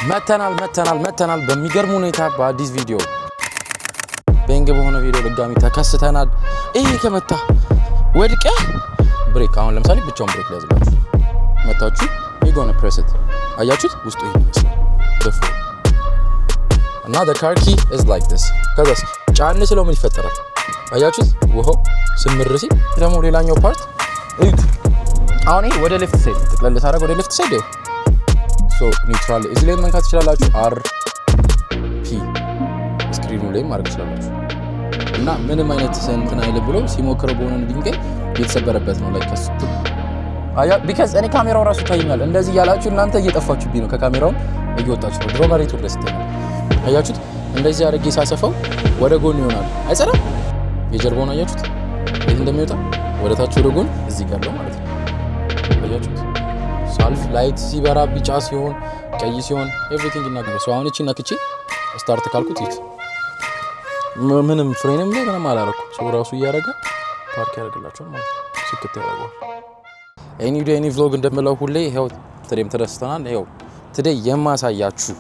መተናል በሚገርም ሁኔታ በአዲስ ቪዲዮ በእንገ በሆነ ቪዲዮ ድጋሚ ተከስተናል። ይሄ ከመታ ወድቀ ብሬክ አሁን ለምሳሌ ብቻውን ብሬክ ያዘላችሁ መታችሁ ይጎነ ፕሬስ አያችሁት ውስጡ ይሄ ይመስላል እና the car key is like this ከዛስ ጫን ስለው ምን ይፈጠራል አያችሁት ውሃው ስምርሲ ደግሞ ሌላኛው ፓርት እዩት አሁን ይሄ ወደ ሌፍት ሳይድ ተቀለለ ታረግ ወደ ሌፍት ሳይድ ሶ ኒውትራል እዚህ ላይ መንካት ትችላላችሁ አር ፒ ስክሪኑ ላይ ማድረግ ትችላላችሁ እና ምንም አይነት እንትን አይል ብሎ ሲሞክረው በሆነ ድንጋይ የተሰበረበት ነው like ከሱ አያ because እኔ ካሜራው ራሱ ታይኛል እንደዚህ ያላችሁ እናንተ እየጠፋችሁብኝ ነው ከካሜራው እየወጣችሁ ነው ድሮ መሬቱ ድረስ ተይኛል አያችሁት እንደዚህ አድርጌ ሳሰፈው ወደ ጎን ይሆናል አይጸራም የጀርባውን አያችሁት እንዴት እንደሚወጣ ወደ ታች ወደ ጎን እዚህ ጋር ነው ማለት ነው አያችሁት ሳልፍ ላይት ሲበራ ቢጫ ሲሆን ቀይ ሲሆን ኤቭሪቲንግ እናገር ሰው አሁን እቺ ነክቼ ስታርት ካልኩት ይት ምንም ፍሬንም ላይ ምንም አላረኩ ሰው ራሱ እያረጋ ፓርክ ያደርግላችኋል ማለት ነው ስክት ያደርጋል ኤኒ ቭሎግ እንደምለው ሁሌ ይሄው ትሬም ተደስተናል ይሄው today የማሳያችሁ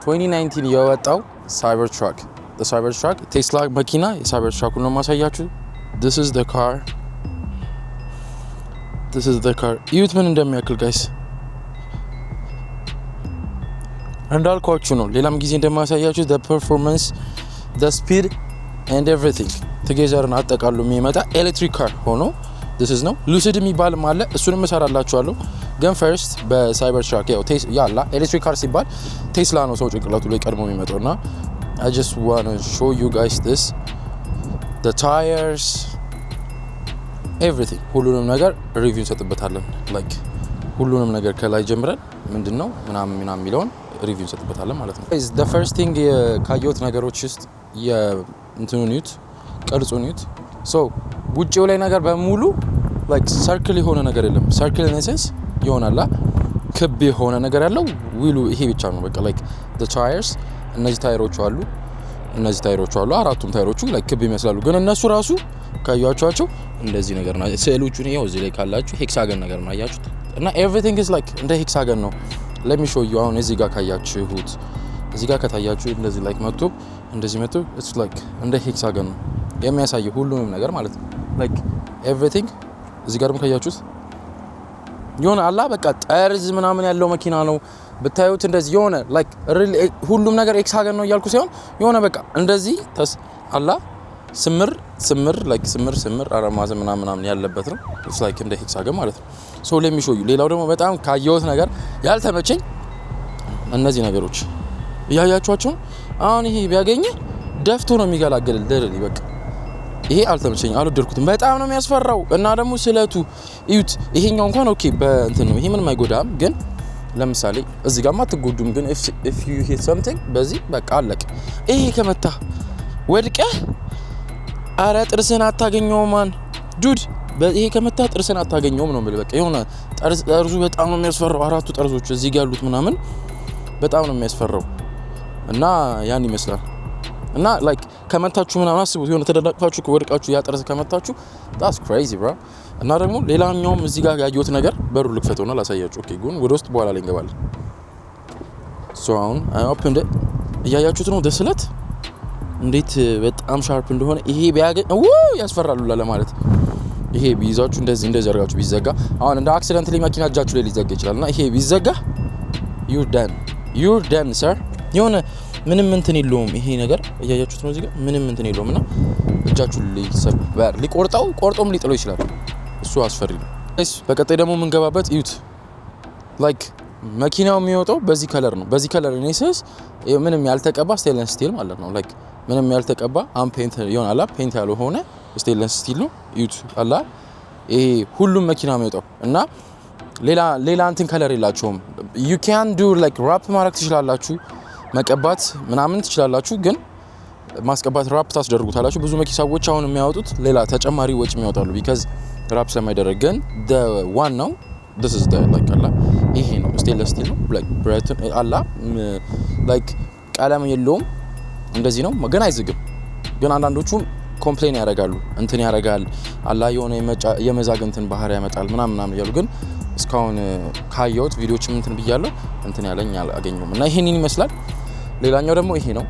2019 የወጣው Cybertruck the Cybertruck ቴስላ መኪና የCybertruck ነው ማሳያችሁ this is the car እዩት ምን እንደሚያክል ጋይስ እንዳልኳችሁ ነው ሌላም ጊዜ እንደማሳያችሁ the performance the speed and everything together አጠቃሉ የሚመጣ ኤሌክትሪክ ካር ሆኖ this is ነው ሉሲድ የሚባል ማለት እሱንም እሰራላችኋለሁ ግን first በCybertruck ያላ ኤሌክትሪክ ካር ሲባል ቴስላ ነው ሰው ጭንቅላቱ ላይ ቀድሞ የሚመጣውና I just want to show you guys this the tires everything ሁሉንም ነገር ሪቪው እንሰጥበታለን like ሁሉንም ነገር ከላይ ጀምረን ምንድነው ምናምን የሚለውን ሪቪው እንሰጥበታለን ማለት ነው the first thing ካየሁት ነገሮች ውስጥ የእንትኑት ቅርጹት so ውጪው ላይ ነገር በሙሉ like circle የሆነ ነገር የለም circle in essence ይሆናል ክብ የሆነ ነገር ያለው ዊሉ ይሄ ብቻ ነው በቃ like the tires እነዚህ ታይሮቹ አሉ አራቱም ታይሮቹ like ክብ ይመስላሉ ግን እነሱ ራሱ ካያችኋቸው እንደዚህ ነገር ነው ሴሎቹን ይሄው እዚህ ላይ ካላችሁ ሄክሳገን ነገር ነው አያችሁት እና everything is like እንደ ሄክሳገን ነው let me show you አሁን እዚህ ጋር ካያችሁት እዚህ ጋር ከታያችሁ እንደዚህ like መጥቶ እንደዚህ መጥቶ it's like እንደ ሄክሳገን ነው የሚያሳየው ሁሉንም ነገር ማለት ነው like everything እዚህ ጋርም ካያችሁት የሆነ አላ በቃ ጠርዝ ምናምን ያለው መኪና ነው ብታዩት እንደዚህ የሆነ like ሁሉም ነገር ሄክሳገን ነው እያልኩ ሳይሆን የሆነ በቃ እንደዚህ አላ ስምር like ስምር አረማዘ ምናምን ያለበት ነው it's like እንደ ሄክሳገን ማለት ነው so let me show you ሌላው ደግሞ በጣም ካየሁት ነገር ያልተመቸኝ እነዚህ ነገሮች ያያችኋቸው አሁን ይሄ ቢያገኘ ደፍቶ ነው የሚገላግል ደረሊ በቃ ይሄ አልተመቸኝ አልወደድኩትም በጣም ነው የሚያስፈራው እና ደግሞ ስለቱ እዩት ይሄኛው እንኳን ኦኬ በእንትን ነው ይሄ ምንም አይጎዳም ግን ለምሳሌ እዚህ ጋር ማትጎዱም ግን if you hit something በዚህ በቃ አለቀ ይሄ ከመታ ወድቀ አረ ጥርስን አታገኘው ማን ዱድ ይሄ ከመታ ጥርስን አታገኘውም ነው ማለት በቃ የሆነ ጠርዙ በጣም ነው የሚያስፈራው አራቱ ጠርዞች እዚህ ጋር ያሉት ምናምን በጣም ነው የሚያስፈራው እና ያን ይመስላል እና like ከመታችሁ ምናምን አስቡት የሆነ ተደላቅፋችሁ ወድቃችሁ ያጠርዝ ከመታችሁ that's crazy bro እና ደግሞ ሌላኛውም እዚህ ጋር ያየሁት ነገር በሩ ልክፈተውና ላሳያችሁ ኦኬ ግን ወደ ውስጥ በኋላ ላይ እንገባለን so አሁን I opened it እያያችሁት ነው ደስለት እንዴት በጣም ሻርፕ እንደሆነ ይሄ ቢያገኝ ያስፈራሉ ለማለት ይሄ ቢይዛችሁ እንደዚህ አድርጋችሁ ቢዘጋ አሁን እንደ አክሲደንት ላይ መኪና እጃችሁ ላይ ሊዘጋ ይችላልና ይሄ ቢዘጋ you're done sir የሆነ ምንም እንትን የለውም ይሄ ነገር እያያችሁት ነው እዚህ ጋር ምንም እንትን የለውምና እጃችሁ ሊሰበር ቆርጦም ሊጥለው ይችላል እሱ አስፈሪ ነው እሺ በቀጣይ ደግሞ ምን ገባበት እዩት like መኪናው የሚወጣው በዚህ ከለር ነው በዚህ ከለር ኢኔሰስ ምንም ያልተቀባ ስቴንለስ ስቲል ማለት ነው like ምንም ያልተቀባ አንፔንት ይሆናል ፔንት ያለው ሆነ ስቴንለስ ስቲል ነው እዩት አላ ይሄ ሁሉም መኪና የሚወጣው እና ሌላ እንትን ከለር የላቸውም you can do like wrap ማድረግ ትችላላችሁ መቀባት ምናምን ትችላላችሁ ግን ማስቀባት ራፕ ታስደርጉታላችሁ ብዙ መኪናዎች አሁን የሚያወጡት ሌላ ተጨማሪ ወጪ የሚያወጣሉ because ራፕ ስለማይደረግ ግን the one ነው this is the like አላ ይሄ ነው ስቴንለስ ስቲል ነው like bright አላ like ቀለም የለውም እንደዚህ ነው ግን አይዝግም ግን አንዳንዶቹ ኮምፕሌን ያደርጋሉ እንትን ያደርጋል አላ የሆነ የመዛግ እንትን ባህሪ ያመጣል ምናምን ያሉ ግን እስካሁን ካየሁት ቪዲዮዎችም እንትን ብያለሁ እንትን ያለኝ አላገኘሁም እና ይሄንን ይመስላል። ሌላኛው ደግሞ ይሄ ነው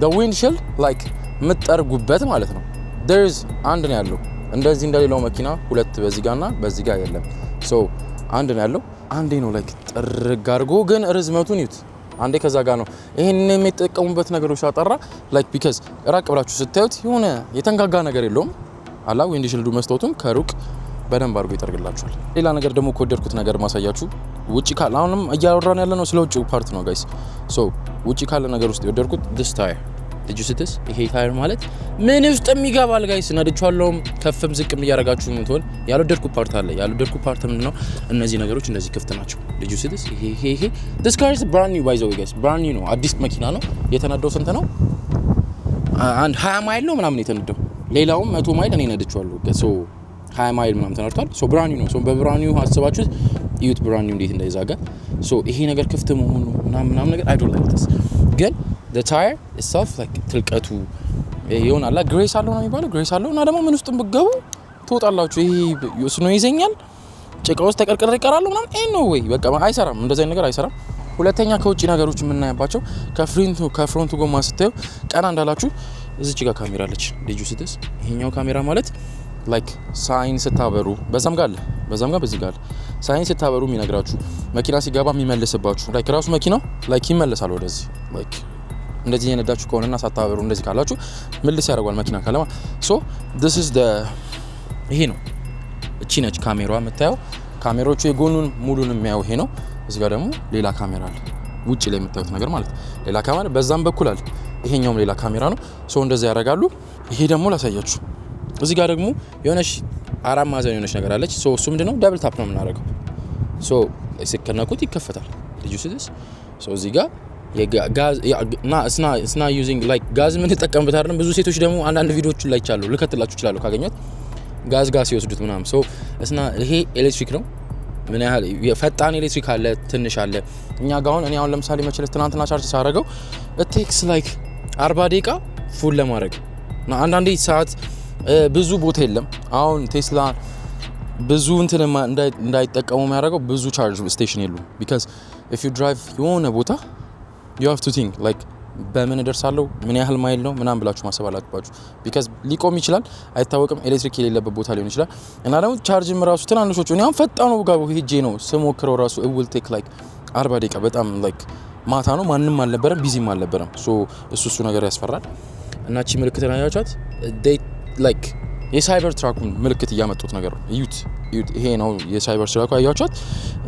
the windshield like ምጠርጉበት ማለት ነው። there is አንድ ነው ያለው እንደዚህ እንደሌላው መኪና ሁለት በዚህ ጋርና በዚህ ጋር የለም። ሶ አንድ ነው ያለው አንዴ ነው like ጥርግ አድርጎ ግን ርዝመቱን ይዩት አንዴ ከዛ ጋር ነው ይሄንን የሚጠቀሙበት ነገሮች አጣራ like because ራቅ ብላችሁ ስታዩት የሆነ የተንጋጋ ነገር የለውም አላ ዊንድሺልዱ መስታወቱም ከሩቅ በደንብ አድርጎ ይጠርግላችኋል። ሌላ ነገር ደግሞ ከወደድኩት ነገር ማሳያችሁ ውጪ ካለ አሁንም እያወራን ያለ ነው ስለ ውጪው ፓርት ነው ጋይስ። ሶ ውጪ ካለ ነገር ውስጥ የወደድኩት this tire did you see this ይሄ ታየር ማለት ምን ውስጥ የሚገባል ጋይስ ነድቻለሁ ከፍም ዝቅም እያረጋችሁ ምትሆን ያልወደድኩት ፓርት አለ። ያልወደድኩት ፓርት ምንድነው እነዚህ ነገሮች እነዚህ ክፍት ናቸው። did you see this ይሄ this car is brand new by the way guys brand new ነው አዲስ መኪና ነው። የተነዳው ስንት ነው አንድ 20 ማይል ነው ምናምን የተነዳው ሌላውም 100 ማይል እኔ ነድቻለሁ ሶ 20 ማይል ምናምን ተነድቷል። ሶ ብራንድ ኒው ነው። ሶ በብራንድ ኒው አስባችሁት ዩት ብራንድ ኒው እንዴት እንዳይዛጋ ሶ ይሄ ነገር ክፍት መሆኑ ምናምን ነገር I don't like this ግን the tire itself like ትልቀቱ ይሆናል ግሬስ አለው ነው የሚባለው ግሬስ አለው እና ደግሞ ምን ውስጥ ብትገቡ ትወጣላችሁ። ይሄ ስኖ ይዘኛል ጭቃ ውስጥ ተቀርቅሬ ይቀራሉ ምናምን no way በቃ አይሰራም እንደዚህ ነገር አይሰራም። ሁለተኛ ከውጪ ነገሮች የምናያባቸው ከፍሮንቱ ጎማ ስታዩ ቀና እንዳላችሁ እዚች ጋር ካሜራ አለች። did you see this ይሄኛው ካሜራ ማለት like ሳይን ስታበሩ በዛም ጋር በዚህ ጋር ሳይን ስታበሩ የሚነግራችሁ መኪና ሲገባ የሚመልስባችሁ like ራሱ መኪናው like ይመለሳል ወደዚህ like እንደዚህ የነዳችሁ ከሆነና ሳታበሩ እንደዚህ ካላችሁ መልስ ያደርጋል መኪና ካለማ so this is the ይሄ ነው እቺ ነች ካሜራዋ የምታየው ካሜራዎቹ የጎኑን ሙሉን የሚያዩ ይሄ ነው። እዚህ ጋር ደግሞ ሌላ ካሜራ አለ ውጪ ላይ የምታዩት ነገር ማለት ሌላ ካሜራ በዛም በኩል አለ ይሄኛውም ሌላ ካሜራ ነው። so እንደዚህ ያደርጋሉ። ይሄ ደግሞ ላሳያችሁ እዚህ ጋር ደግሞ የሆነሽ አራት ማዕዘን የሆነሽ ነገር አለች። ሶ እሱ ምንድነው ዳብል ታፕ ነው የምናደርገው። ሶ ሲከነኩት ይከፈታል። ልጅ ሲደስ ሶ እዚህ ጋር የጋዝ እና ዩዚንግ ላይክ ጋዝ ምን ተጠቀምበት አይደለም። ብዙ ሴቶች ደግሞ አንዳንድ ቪዲዮዎችን ላይ ይቻላል ልከትላችሁ ይችላል ካገኙት ጋዝ ሲወስዱት ምናምን። ሶ እስና ይሄ ኤሌክትሪክ ነው። ምን ያህል የፈጣን ኤሌክትሪክ አለ ትንሽ አለ። እኛ ጋር አሁን እኔ አሁን ለምሳሌ መቸለስ ትናንትና ቻርጅ ሳደርገው it takes like 40 ደቂቃ ፉል ለማድረግ እና አንዳንዴ ሰዓት ብዙ ቦታ የለም። አሁን ቴስላ ብዙ እንትን እንዳይጠቀሙ የሚያደርገው ብዙ ቻርጅ ስቴሽን የሉም because if you drive የሆነ ቦታ you have to think like በምን ደርሳለሁ ምን ያህል ማይል ነው ምናምን ብላችሁ ማሰብ አለባችሁ because ሊቆም ይችላል አይታወቅም። ኤሌክትሪክ የሌለበት ቦታ ሊሆን ይችላል እና ደግሞ ቻርጅም ራሱ ትናንሾቹ እኔ አሁን ፈጣኑ ጋር ሄጄ ነው ስሞክረው ራሱ it will take like 40 ደቂቃ በጣም like ማታ ነው ማንንም አልነበረም ቢዚም አልነበረም። ሶ እሱ ነገር ያስፈራል እና እቺ ምልክት ናያቻት they like የሳይበር ትራኩን ምልክት ያመጡት ነገር ነው። እዩት ይሄ ነው የሳይበር ትራኩ አያቻት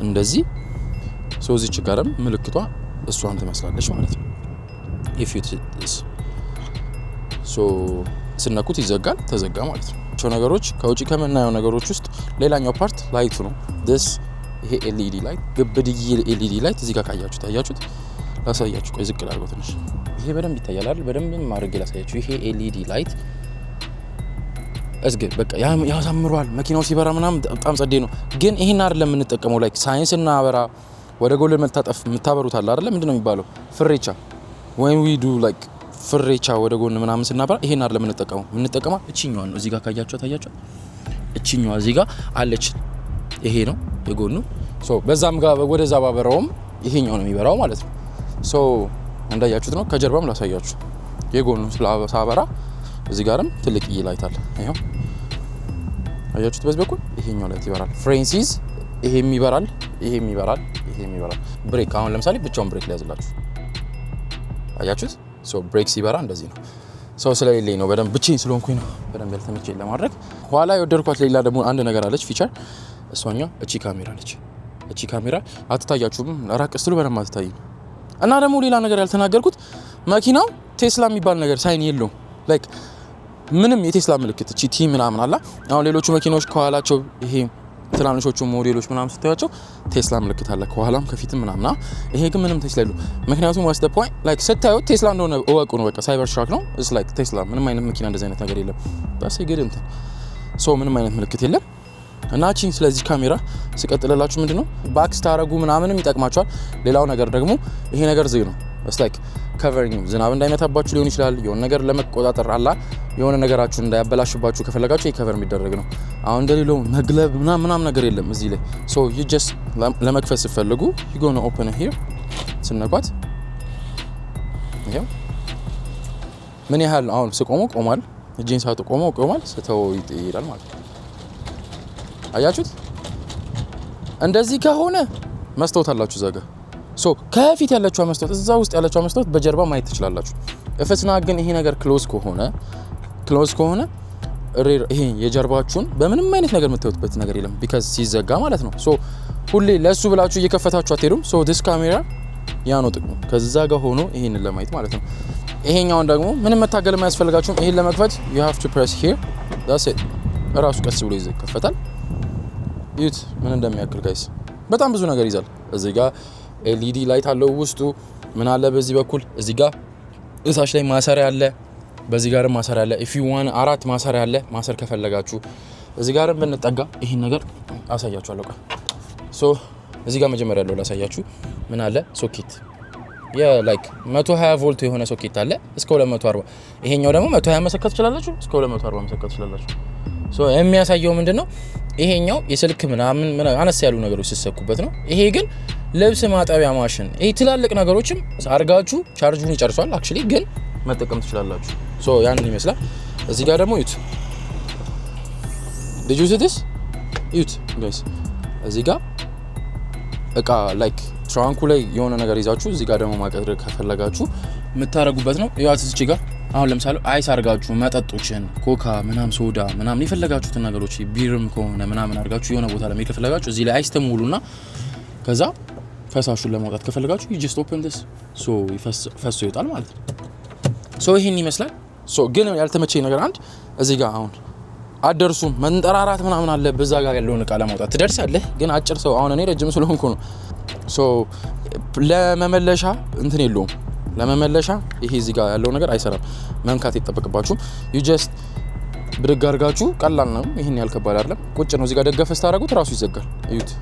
እንደዚህ ሶ እዚች ጋርም ምልክቷ እሷን ትመስላለች ማለት ነው። if you this so ስነኩት ይዘጋል ተዘጋ ማለት ነው። ቾ ነገሮች ከውጪ ከመናየው ነገሮች ውስጥ ሌላኛው ፓርት ላይቱ ነው። this ይሄ ኤልኢዲ ላይት ግብድዬ ኤልኢዲ ላይት እዚህ ጋር ታያችሁት ላሳያችሁ ቆይ ዝቅ አድርገው ትንሽ ይሄ በደንብ ይታያል አይደል በደንብ ማድረግ ላሳያችሁ ይሄ ኤልኢዲ ላይት እስገ በቃ ያሳምሯል መኪናው ሲበራ ምናምን በጣም ጸዴ ነው። ግን ይሄን አይደለም የምንጠቀመው ላይክ ሳይንስ እና አበራ ወደ ጎል መታጠፍ የምታበሩት አለ አይደል ምንድነው የሚባለው ፍሬቻ when we do like ፍሬቻ ወደ ጎን ምናምን ስናበራ ይሄን አይደለም የምንጠቀመው እቺኛዋ ነው። እዚህ ጋር ታያችሁ እቺኛዋ እዚህ ጋር አለች ይሄ ነው የጎኑ ሶ በዛም ጋር ወደዛ ባበራውም ይሄኛው ነው የሚበራው ማለት ነው። ሶ እንዳያችሁት ነው። ከጀርባም ላሳያችሁ የጎኑ ሳበራ እዚህ ጋርም ትልቅ ላይት አለ ይሄው አያችሁት በዚህ በኩል ይሄኛው ላይት ይበራል። ፍሬንሲስ ይሄም ይበራል ብሬክ አሁን ለምሳሌ ብቻውን ብሬክ ሊያዝላችሁ አያችሁት ሶ ብሬክ ሲበራ እንደዚህ ነው። ሶ ስለሌለኝ ነው በደንብ ብቻዬን ስለሆንኩኝ ነው በደንብ ያልተመቸኝ ለማድረግ። ኋላ የወደድኳት ሌላ ደግሞ አንድ ነገር አለች ፊቸር እሷኛው እቺ ካሜራ ነች። እቺ ካሜራ አትታያችሁም ራቅ ስትሉ በደንብ አትታይም። እና ደግሞ ሌላ ነገር ያልተናገርኩት መኪናው ቴስላ የሚባል ነገር ሳይን የለውም ላይክ ምንም የቴስላ ምልክት እቺ ቲ ምናምን አላ። አሁን ሌሎቹ መኪናዎች ከኋላቸው ይሄ ትናንሾቹ ሞዴሎች ምናምን ስታያቸው ቴስላ ምልክት አለ ከኋላም ከፊትም ምናምና ይሄ ግን ምንም ቴስላ የለውም። ምክንያቱም what's the point like ስታዩት ቴስላ እንደሆነ እወቁ ነው በቃ ሳይበር ትራክ ነው it's like ቴስላ ምንም አይነት መኪና እንደዚህ አይነት ነገር የለም በስ ይገድም ሶ ምንም አይነት ምልክት የለም። እና እቺን ስለዚህ ካሜራ ሲቀጥልላችሁ ምንድነው ባክ ስታረጉ ምናምንም ይጠቅማችኋል። ሌላው ነገር ደግሞ ይሄ ነገር ዝግ ነው it's like ከቨሪንግ ዝናብ እንዳይመታባችሁ ሊሆን ይችላል የሆነ ነገር ለመቆጣጠር አላ የሆነ ነገራችሁ እንዳያበላሽባችሁ ከፈለጋችሁ ይከቨር የሚደረግ ነው አሁን እንደሌለው መግለብ ምናምን ነገር የለም እዚህ ላይ so you just ለመክፈት ሲፈልጉ you going to open it here ስነኳት ይሄው ምን ያህል አሁን ስቆሙ ቆማል እጄን ሳቱ ቆማል ስተው ይላል ማለት ነው አያችሁት እንደዚህ ከሆነ መስታወት አላችሁ ዘጋ so ከፊት ያለችው መስታወት እዛ ውስጥ ያለችው መስታወት በጀርባ ማየት ትችላላችሁ እፈስና ግን ይሄ ነገር ክሎዝ ከሆነ ይሄ የጀርባችሁን በምንም አይነት ነገር የምታዩትበት ነገር የለም because ሲዘጋ ማለት ነው so ሁሌ ለሱ ብላችሁ እየከፈታችሁ አትሄዱም so this camera ያ ነው ጥቅሙ ከዛ ጋር ሆኖ ይሄንን ለማየት ማለት ነው ይሄኛውን ደግሞ ምንም መታገል የማያስፈልጋችሁም ይሄን ለመክፈት you have to press here that's it ራሱ ቀስ ብሎ ይከፈታል ይት ምን እንደሚያክል ጋይስ በጣም ብዙ ነገር ይዛል እዚህ ጋር LED ላይት አለው ውስጡ ምን አለ በዚህ በኩል እዚህ ጋር እታች ላይ ማሰሪያ አለ በዚህ ጋርም ማሰሪያ አለ if you want አራት ማሰሪያ አለ ማሰር ከፈለጋችሁ እዚህ ጋርም ብንጠጋ ይሄን ነገር አሳያችኋለሁ so እዚህ ጋር መጀመሪያ ያለው ላሳያችሁ ምን አለ ሶኬት ላይክ 120 ቮልት የሆነ ሶኬት አለ እስከ 240 ይሄኛው ደግሞ 120 መሰከት ትችላላችሁ እስከ 240 መሰከት ትችላላችሁ so የሚያሳየው ምንድነው ይሄኛው የስልክ ምናምን አነስ ያሉ ነገሮች ሲሰኩበት ነው ይሄ ግን ልብስ ማጠቢያ ማሽን ይሄ ትላልቅ ነገሮችም አርጋችሁ ቻርጁን ይጨርሳል actually ግን መጠቀም ትችላላችሁ so ያንን ይመስላል እዚህ ጋር ደግሞ ዩት did you see this ዩት guys እዚህ ጋር እቃ ላይክ ትራንኩ ላይ የሆነ ነገር ይዛችሁ እዚህ ጋር ደግሞ ማቀድረግ ከፈለጋችሁ የምታረጉበት ነው ያው እዚህ ጋር አሁን ለምሳሌ አይስ አርጋችሁ መጠጦችን ኮካ ምናም ሶዳ ምናም ይፈልጋችሁት ነገሮች ቢርም ከሆነ ምናም አርጋችሁ የሆነ ቦታ ላይ ከፈለጋችሁ እዚህ ላይ አይስ ተሙሉና ከዛ ፈሳሹን ለማውጣት ከፈለጋችሁ you just open this so ፈሱ ይወጣል ማለት ነው so ይሄን ይመስላል so ግን ያልተመቸኝ ነገር አንድ እዚህ ጋር አሁን አደርሱም መንጠራራት ምናምን አለ በዛ ጋር ያለውን ቃል ለማውጣት ትደርሳለህ ግን አጭር ሰው አሁን እኔ ረጅም ስለሆንኩ ነው so ለመመለሻ እንትን የለውም ለመመለሻ ይሄ እዚህ ጋር ያለው ነገር አይሰራም መንካት ይተበቀባችሁ you just ብድግ አርጋችሁ ቀላል ነው ይሄን ያልከባድ አይደለም ቁጭ ነው እዚህ ጋር ደገፈስ ታረጉት ራሱ ይዘጋል እዩት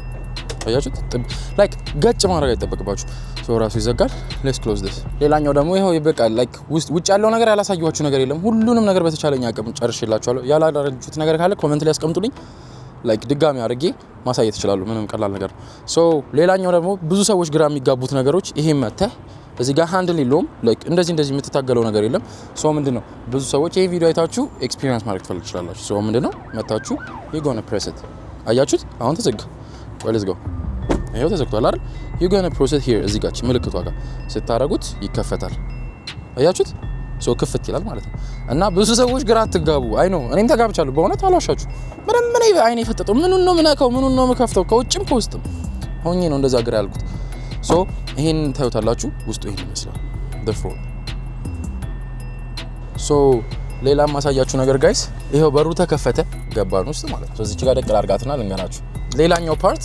አያችሁት ላይክ ገጭ ማድረግ አይተበቀባችሁ so ራሱ ይዘጋል let's close this ሌላኛው ደግሞ ይሄው ይበቃል ላይክ ውጭ ያለው ነገር ያላሳያችሁ ነገር የለም ሁሉንም ነገር በተቻለኝ አቅም ጨርሽላችኋለሁ ያላደረጃችሁት ነገር ካለ ኮሜንት ላይ አስቀምጡልኝ ላይክ ድጋሚ አድርጌ ማሳየት ይችላሉ ምንም ቀላል ነገር so ሌላኛው ደግሞ ብዙ ሰዎች ግራ የሚጋቡት ነገሮች ይሄ መተ እዚህ ጋር ሃንድል የለውም ላይክ እንደዚህ የምትታገለው ነገር የለም so ምንድነው ብዙ ሰዎች ይሄ ቪዲዮ አይታችሁ ኤክስፒሪየንስ ማድረግ ትፈልጋላችሁ so ምንድነው መታችሁ you gonna press it አያችሁት አሁን ተዘጋ let's go ይሄው ተዘግቷል አይደል you gonna press it here እዚህ ጋር ምልክቷ ጋር ስታረጉት ይከፈታል አያችሁት so ክፍት ይላል ማለት ነው እና ብዙ ሰዎች ግራ አትጋቡ አይ ነው እኔም ተጋብቻለሁ በእውነት አላሻችሁ ምንም አይኔ ፈጠጠው ምኑን ነው ምናከው ምኑን ነው መከፍተው ከውጭም ከውስጥም ሆኜ ነው እንደዛ ግራ ያልኩት so ይሄን ታዩታላችሁ ውስጡ ይሄን ይመስላል the floor so ሌላ ማሳያችሁ ነገር ጋይስ ይሄው በሩ ተከፈተ ገባን ውስጥ ማለት ነው እዚች ጋር ደቅል አርጋትና ልንገራችሁ ሌላኛው ፓርት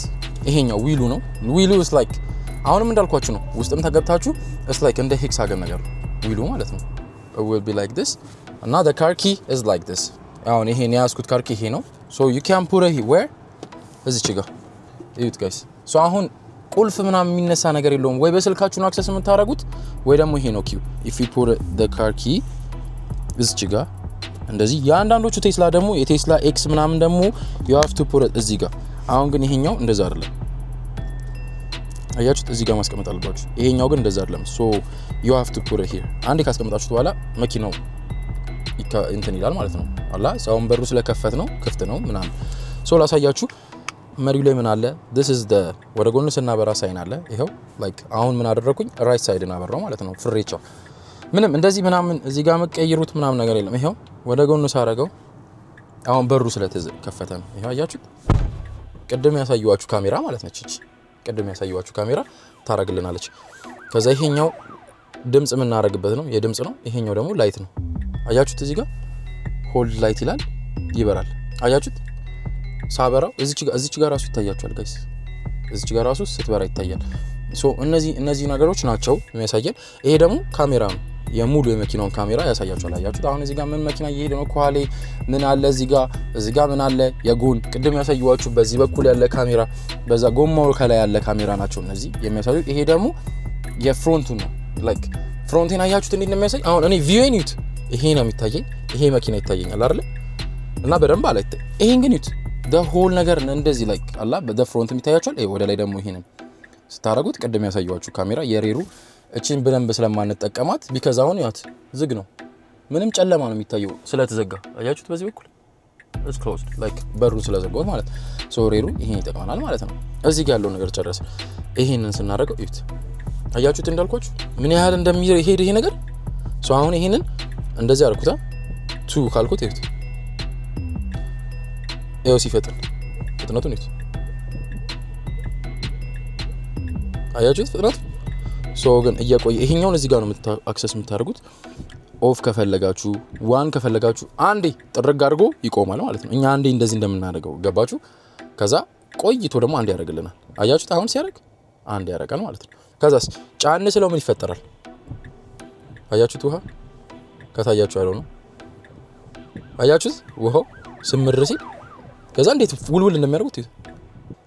ይሄኛው ዊሉ ነው ዊሉ is like አሁንም እንዳልኳችሁ ነው ውስጥም ተገብታችሁ is like እንደ ሄክሳገን ነገር ነው ዊሉ ማለት ነው it will be like this and now the car key is like this አሁን ይሄን ያስኩት car key ይሄ ነው so you can put it where እዚች ጋር እዩት ጋይስ so አሁን ቁልፍ ምናምን የሚነሳ ነገር የለውም ወይ በስልካችሁ ነው አክሰስ የምታረጉት ወይ ደግሞ ይሄ ነው ኪው if you put the car key እዚች ጋር እንደዚህ ያንዳንዶቹ ቴስላ ደግሞ የቴስላ ኤክስ ምናምን ደግሞ you have to put it እዚህ ጋር አሁን ግን ይሄኛው እንደዛ አይደለም አያችሁት እዚህ ጋር ማስቀመጥ አለባችሁ ይሄኛው ግን እንደዛ አይደለም so you have to put it here አንዴ ካስቀመጣችሁት በኋላ መኪናው እንትን ይላል ማለት ነው አላ ሳውን በሩ ስለከፈት ነው ክፍት ነው ምናምን so ላሳያችሁ መሪው ላይ ምን አለ this is the ወደ ጎን ስናበራ ሳይን አለ ይሄው like አሁን ምን አደረኩኝ ራይት ሳይድ እናበራው ማለት ነው ፍሬቻ ምንም እንደዚህ ምናምን እዚህ ጋር መቀየሩት ምናምን ነገር የለም ይሄው ወደ ጎን ሳረገው አሁን በሩ ስለተከፈተ ነው ይሄው አያችሁት ቅድም ያሳየዋችሁ ካሜራ ማለት ነች እቺ ቅድም ያሳየዋችሁ ካሜራ ታረግልናለች ከዛ ይሄኛው ድምጽ ምን እናረግበት ነው የድምጽ ነው ይሄኛው ደግሞ ላይት ነው አያችሁት እዚህ ጋር ሆልድ ላይት ይላል ይበራል አያችሁት ሳበራው እዚች ጋር ራሱ ይታያችኋል ጋይስ እዚች ጋር ራሱ ስትበራ ይታያል ሶ እነዚህ ነገሮች ናቸው የሚያሳየን ይሄ ደግሞ ካሜራ ነው የሙሉ የመኪናውን ካሜራ ያሳያችኋል አያችሁት አሁን እዚህ ጋር ምን መኪና እየሄደ ነው ኳሌ ምን አለ እዚህ ጋር ምን አለ የጎን ቅድም ያሳየዋችሁ በዚህ በኩል ያለ ካሜራ በዛ ጎማው ከላይ ያለ ካሜራ ናቸው እነዚህ የሚያሳዩት ይሄ ደግሞ የፍሮንቱ ነው ላይክ ፍሮንቴን አያችሁት እንዴት እንደሚያሳይ? አሁን እኔ ቪዩን ዩት ይሄ ነው የሚታየኝ፣ ይሄ መኪና ይታየኛል አይደል? እና በደንብ አላይታይ። ይሄን ግን ዩት the whole ነገር እንደዚህ ላይክ አላ በደ ፍሮንት የሚታያችኋል። ወደ ላይ ደግሞ ይሄንን ስታረጉት ቅድም ያሳየዋችሁ ካሜራ የሬሩ እቺን በደንብ ስለማንጠቀማት ቢካዝ አሁን ያት ዝግ ነው፣ ምንም ጨለማ ነው የሚታየው ስለተዘጋ። አያችሁት? በዚህ በኩል is closed like በሩን ስለዘጋው ማለት ሶ ሬሩ ይሄን ይጠቅማናል ማለት ነው። እዚህ ጋር ያለው ነገር ጨረሰ። ይሄንን ስናደርገው እዩት፣ አያችሁት? እንዳልኳችሁ ምን ያህል እንደሚሄድ ይሄ ነገር። ሶ አሁን ይሄንን እንደዚህ አድርጉታ ቱ ካልኩት እዩት፣ ይኸው ሲፈጥን ፍጥነቱን እዩት፣ አያችሁት? ፍጥነቱ ሶ ግን እየቆየ ይሄኛውን እዚህ ጋር ነው አክሰስ የምታደርጉት። ኦፍ ከፈለጋችሁ ዋን ከፈለጋችሁ አንዴ ጥርግ አድርጎ ይቆማል ማለት ነው። እኛ አንዴ እንደዚህ እንደምናደርገው ገባችሁ? ከዛ ቆይቶ ደግሞ አንዴ ያደርግልናል። አያችሁት? አሁን ሲያደርግ አንዴ ያደርጋል ማለት ነው። ከዛስ ጫን ስለው ምን ይፈጠራል? አያችሁት? ውሃ ከታያችሁ ያለው ነው። አያችሁት? ውሃው ስምር ሲል ከዛ እንዴት ውልውል እንደሚያደርጉት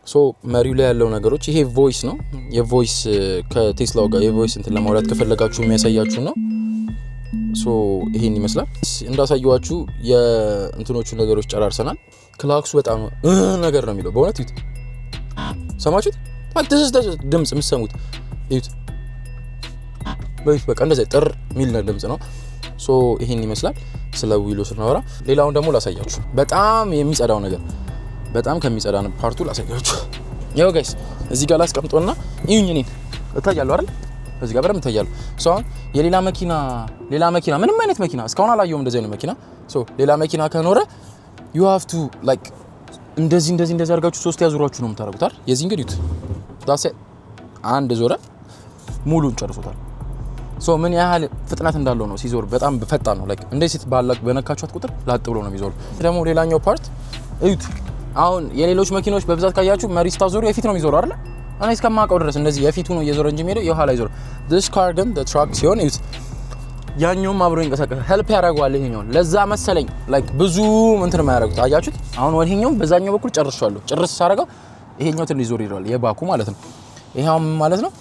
ሶ መሪው ላይ ያለው ነገሮች ይሄ ቮይስ ነው። የቮይስ ከቴስላው ጋር የቮይስ እንትን ለማውራት ከፈለጋችሁ የሚያሳያችሁ ነው። ሶ ይሄን ይመስላል። እንዳሳየዋችሁ የእንትኖቹ ነገሮች ጨራርሰናል። ክላክሱ በጣም ነገር ነው የሚለው በእውነት ይሁት ሰማችሁት? አትስስ ድምጽ የምትሰሙት ይሁት በቃ እንደዚህ ጥር ሚል ድምጽ ነው። ሶ ይሄን ይመስላል ስለ ዊሎ ስናወራ። ሌላውን ደግሞ ላሳያችሁ በጣም የሚጸዳው ነገር በጣም ከሚጸዳን ፓርቱ ላሳያችሁ። ያው ጋይስ እዚህ ጋር ላስቀምጦና ይሁን እኔ እታያለሁ አይደል? እዚህ ጋር በደምብ እታያለሁ። ሶ የሌላ መኪና ምንም አይነት መኪና እስካሁን አላየሁም እንደዚህ አይነት መኪና። ሶ ሌላ መኪና ከኖረ you have to like እንደዚህ አድርጋችሁ ሶስት ያዙራችሁ ነው የምታደርጉት አይደል? የዚህ እንግዲህ ዳሴ አንድ ዞረ ሙሉን ጨርሶታል። ሶ ምን ያህል ፍጥነት እንዳለው ነው ሲዞር፣ በጣም ፈጣን ነው። like እንደዚህ በነካችሁት ቁጥር ላጥ ብሎ ነው የሚዞር። ደግሞ ሌላኛው ፓርት እዩት። አሁን የሌሎች መኪኖች በብዛት ካያችሁ መሪ ስታዞሩ የፊት ነው የሚዞረው አይደል? እኔ እስከማውቀው ድረስ እንደዚህ የፊቱ ነው እየዞረ እንጂ የሚሄደው የኋላ ይዞር። this car ግን the truck ሲሆን እዩት፣ ያኛውም አብሮ ይንቀሳቀሳል። ሄልፕ ያደርገዋል ይሄኛው። ለዛ መሰለኝ like ብዙ እንትን የማያደርጉት አያችሁት? አሁን ወዲህኛው በዛኛው በኩል ጨርሻለሁ። ጭርስ ሳደርገው ይሄኛው ትንሽ ዞር ይላል፣ የባኩ ማለት ነው። ይሄው ማለት ነው።